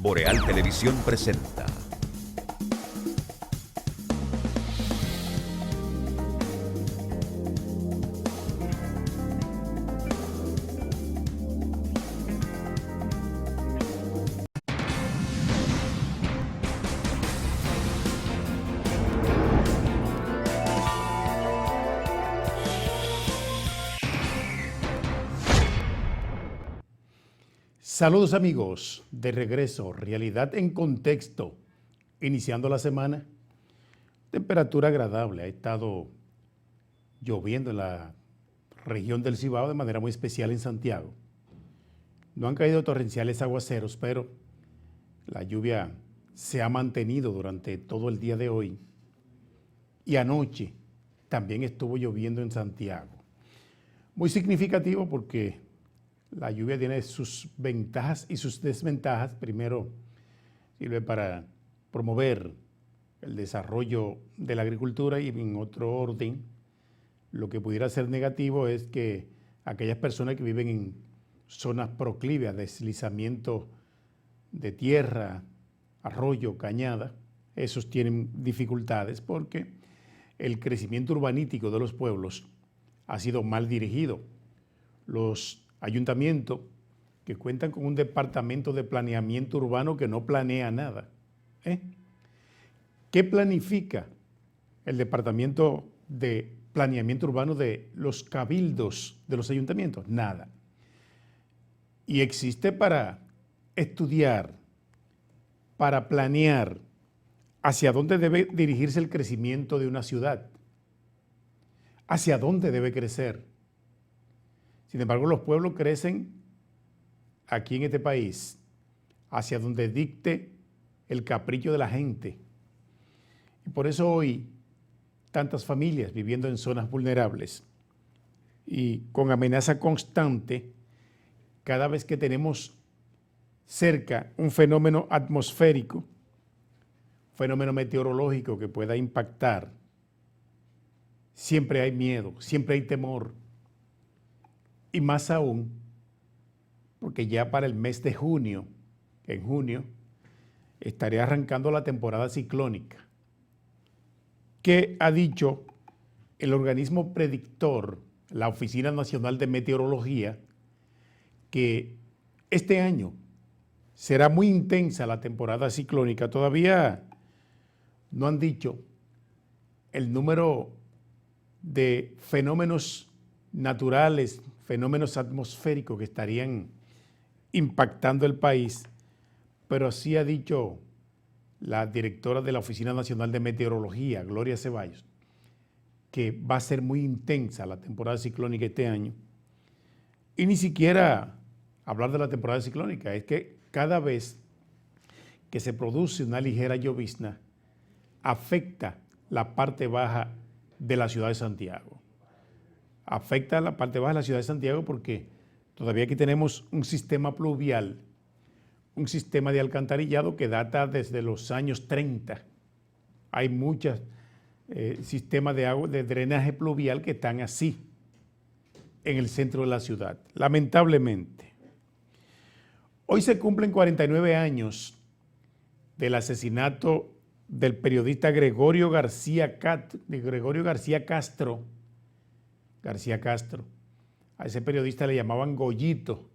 Boreal Televisión presenta. Saludos amigos, de regreso, Realidad en Contexto, iniciando la semana. Temperatura agradable, ha estado lloviendo en la región del Cibao de manera muy especial en Santiago. No han caído torrenciales aguaceros, pero la lluvia se ha mantenido durante todo el día de hoy. Y anoche también estuvo lloviendo en Santiago. Muy significativo porque la lluvia tiene sus ventajas y sus desventajas. Primero, sirve para promover el desarrollo de la agricultura y en otro orden, lo que pudiera ser negativo es que aquellas personas que viven en zonas proclives, deslizamiento de tierra, arroyo, cañada, esos tienen dificultades porque el crecimiento urbanístico de los pueblos ha sido mal dirigido. Los ayuntamientos que cuentan con un departamento de planeamiento urbano que no planea nada. ¿Qué planifica el departamento de planeamiento urbano de los cabildos de los ayuntamientos? Nada. Y existe para estudiar, para planear hacia dónde debe dirigirse el crecimiento de una ciudad, hacia dónde debe crecer. Sin embargo, los pueblos crecen aquí en este país hacia donde dicte el capricho de la gente. Y por eso hoy tantas familias viviendo en zonas vulnerables y con amenaza constante cada vez que tenemos cerca un fenómeno atmosférico, fenómeno meteorológico que pueda impactar. Siempre hay miedo, siempre hay temor. Y más aún, porque ya para el mes de junio, en junio, estaría arrancando la temporada ciclónica, que ha dicho el organismo predictor, la Oficina Nacional de Meteorología, que este año será muy intensa la temporada ciclónica. Todavía no han dicho el número de fenómenos naturales, fenómenos atmosféricos que estarían impactando el país, pero así ha dicho la directora de la Oficina Nacional de Meteorología, Gloria Ceballos, que va a ser muy intensa la temporada ciclónica este año. Y ni siquiera hablar de la temporada ciclónica, es que cada vez que se produce una ligera llovizna, afecta la parte baja de la ciudad de Santiago. Afecta a la parte baja de la ciudad de Santiago porque todavía aquí tenemos un sistema pluvial, un sistema de alcantarillado que data desde los años 30. Hay muchos sistemas de agua, de drenaje pluvial que están así en el centro de la ciudad, lamentablemente. Hoy se cumplen 49 años del asesinato del periodista Gregorio García Castro. A ese periodista le llamaban Goyito.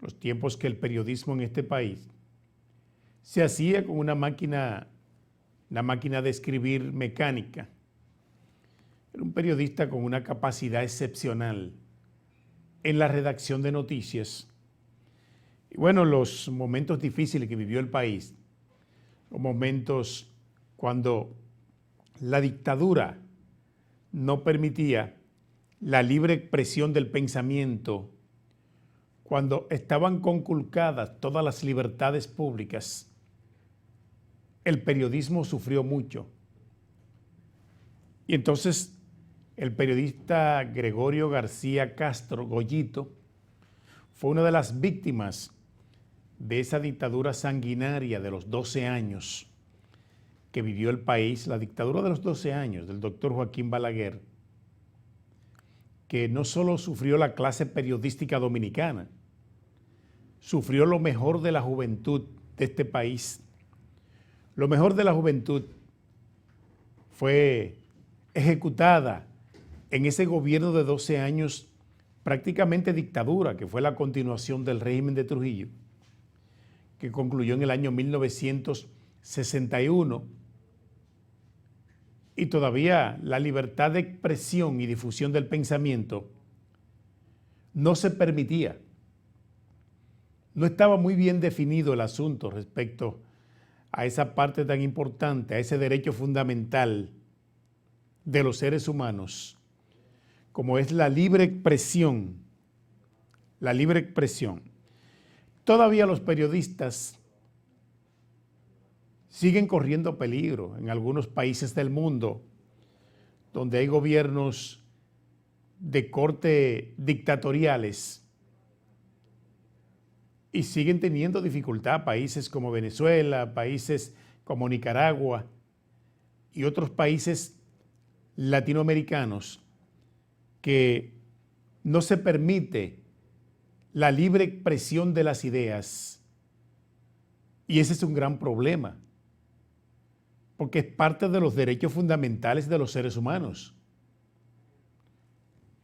Los tiempos que el periodismo en este país se hacía con una máquina de escribir mecánica. Era un periodista con una capacidad excepcional en la redacción de noticias. Y bueno, los momentos difíciles que vivió el país, los momentos cuando la dictadura no permitía la libre expresión del pensamiento, cuando estaban conculcadas todas las libertades públicas, el periodismo sufrió mucho. Y entonces el periodista Gregorio García Castro, Goyito, fue una de las víctimas de esa dictadura sanguinaria de los 12 años que vivió el país, la dictadura de los 12 años del doctor Joaquín Balaguer, que no solo sufrió la clase periodística dominicana, sufrió lo mejor de la juventud de este país. Lo mejor de la juventud fue ejecutada en ese gobierno de 12 años, prácticamente dictadura, que fue la continuación del régimen de Trujillo, que concluyó en el año 1961, y todavía la libertad de expresión y difusión del pensamiento no se permitía. No estaba muy bien definido el asunto respecto a esa parte tan importante, a ese derecho fundamental de los seres humanos, como es la libre expresión. La libre expresión. Todavía los periodistas siguen corriendo peligro en algunos países del mundo donde hay gobiernos de corte dictatoriales y siguen teniendo dificultad países como Venezuela, países como Nicaragua y otros países latinoamericanos que no se permite la libre expresión de las ideas. Y ese es un gran problema, porque es parte de los derechos fundamentales de los seres humanos.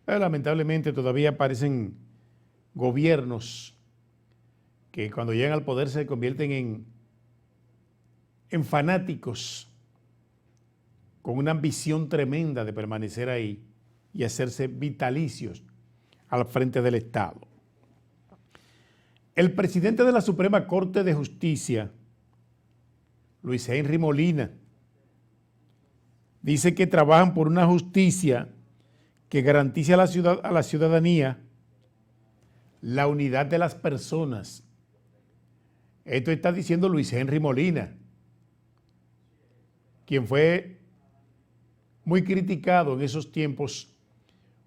Pero lamentablemente todavía aparecen gobiernos que cuando llegan al poder se convierten en fanáticos con una ambición tremenda de permanecer ahí y hacerse vitalicios al frente del Estado. El presidente de la Suprema Corte de Justicia, Luis Henry Molina, dice que trabajan por una justicia que garantice a la ciudadanía la unidad de las personas. Esto está diciendo Luis Henry Molina, quien fue muy criticado en esos tiempos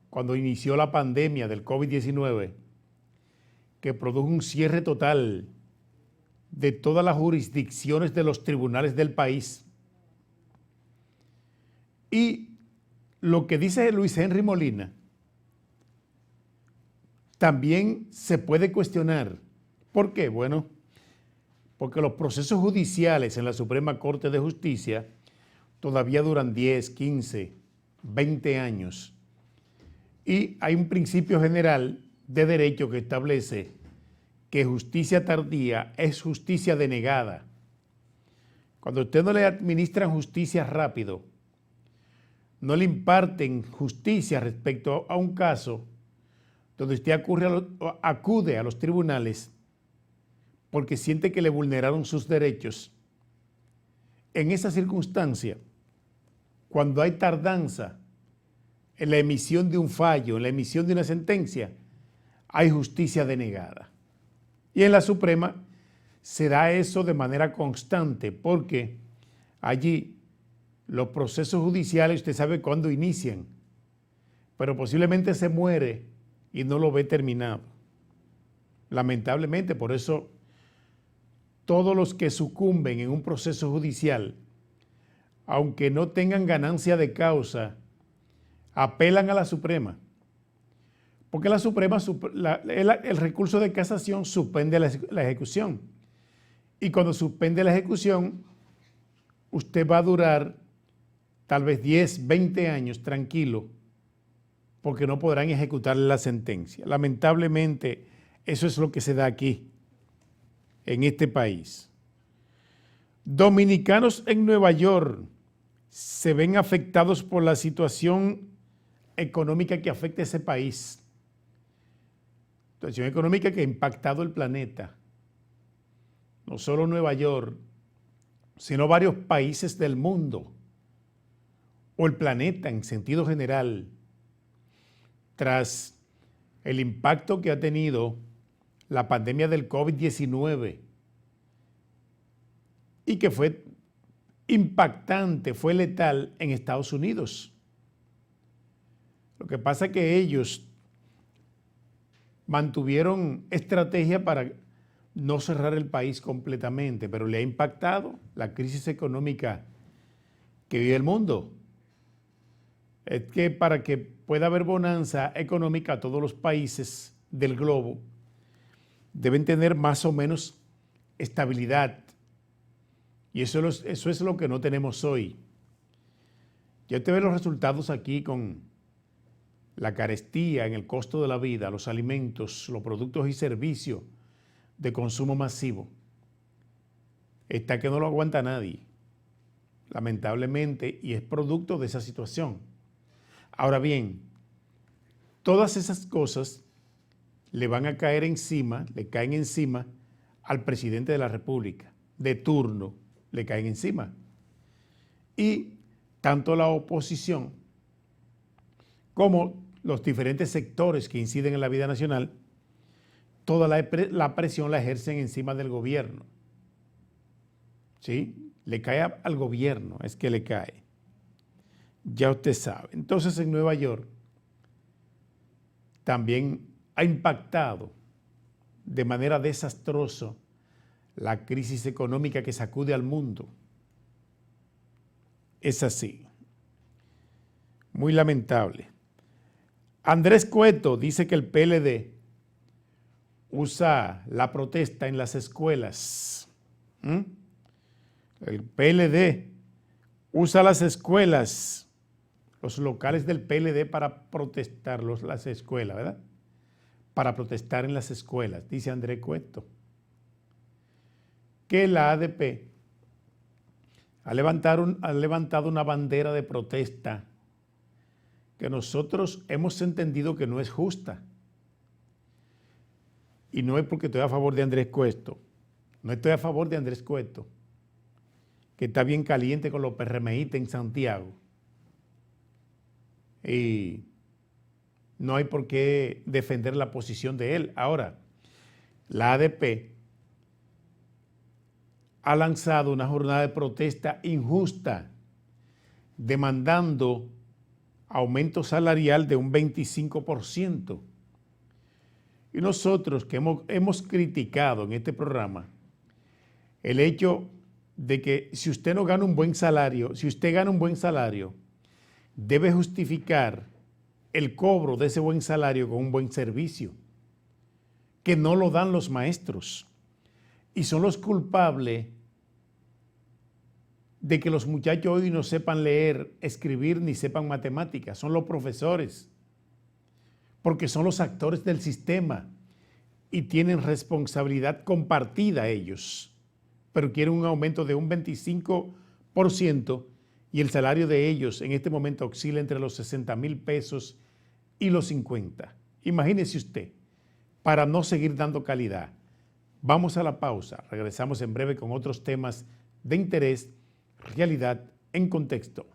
cuando inició la pandemia del COVID-19, que produjo un cierre total de todas las jurisdicciones de los tribunales del país. Y lo que dice Luis Henry Molina también se puede cuestionar. ¿Por qué? Bueno, porque los procesos judiciales en la Suprema Corte de Justicia todavía duran 10, 15, 20 años. Y hay un principio general de derecho que establece que justicia tardía es justicia denegada. Cuando a usted no le administran justicia rápido, no le imparten justicia respecto a un caso donde usted acude a los tribunales porque siente que le vulneraron sus derechos. En esa circunstancia, cuando hay tardanza en la emisión de un fallo, en la emisión de una sentencia, hay justicia denegada. Y en la Suprema se da eso de manera constante, porque allí los procesos judiciales, usted sabe cuándo inician, pero posiblemente se muere y no lo ve terminado. Lamentablemente, por eso todos los que sucumben en un proceso judicial, aunque no tengan ganancia de causa, apelan a la Suprema, porque la Suprema, el recurso de casación suspende la ejecución. Y cuando suspende la ejecución, usted va a durar tal vez 10, 20 años tranquilo, porque no podrán ejecutarle la sentencia. Lamentablemente, eso es lo que se da aquí, en este país. Dominicanos en Nueva York se ven afectados por la situación económica que afecta a ese país. Situación económica que ha impactado el planeta. No solo Nueva York, sino varios países del mundo o el planeta en sentido general, tras el impacto que ha tenido la pandemia del COVID-19 y que fue impactante, fue letal en Estados Unidos. Lo que pasa es que ellos mantuvieron estrategia para no cerrar el país completamente, pero le ha impactado la crisis económica que vive el mundo. Es que para que pueda haber bonanza económica a todos los países del globo, deben tener más o menos estabilidad. Y eso es lo que no tenemos hoy. Ya usted ve los resultados aquí con la carestía en el costo de la vida, los alimentos, los productos y servicios de consumo masivo. Está que no lo aguanta nadie, lamentablemente, y es producto de esa situación. Ahora bien, todas esas cosas le van a caer encima, le caen encima al presidente de la República, de turno, le caen encima. Y tanto la oposición como los diferentes sectores que inciden en la vida nacional, toda la presión la ejercen encima del gobierno. ¿Sí? Le cae al gobierno, es que le cae. Ya usted sabe. Entonces en Nueva York también ha impactado de manera desastrosa la crisis económica que sacude al mundo. Es así. Muy lamentable. Andrés Cueto dice que el PLD usa la protesta en las escuelas. El PLD usa las escuelas, los locales del PLD para protestar, las escuelas, ¿verdad? Para protestar en las escuelas, dice Andrés Cueto. Que la ADP ha levantado una bandera de protesta que nosotros hemos entendido que no es justa. Y no es porque estoy a favor de Andrés Cueto. No estoy a favor de Andrés Cueto, que está bien caliente con los PRMistas en Santiago. Y no hay por qué defender la posición de él. Ahora, la ADP ha lanzado una jornada de protesta injusta, demandando aumento salarial de un 25%. Y nosotros que hemos criticado en este programa el hecho de que si usted no gana un buen salario, si usted gana un buen salario, debe justificar el cobro de ese buen salario con un buen servicio, que no lo dan los maestros. Y son los culpables de que los muchachos hoy no sepan leer, escribir ni sepan matemáticas. Son los profesores, porque son los actores del sistema y tienen responsabilidad compartida ellos, pero quieren un aumento de un 25% y el salario de ellos en este momento oscila entre los 60,000 pesos y los 50. Imagínese usted, para no seguir dando calidad. Vamos a la pausa, regresamos en breve con otros temas de interés, realidad en contexto.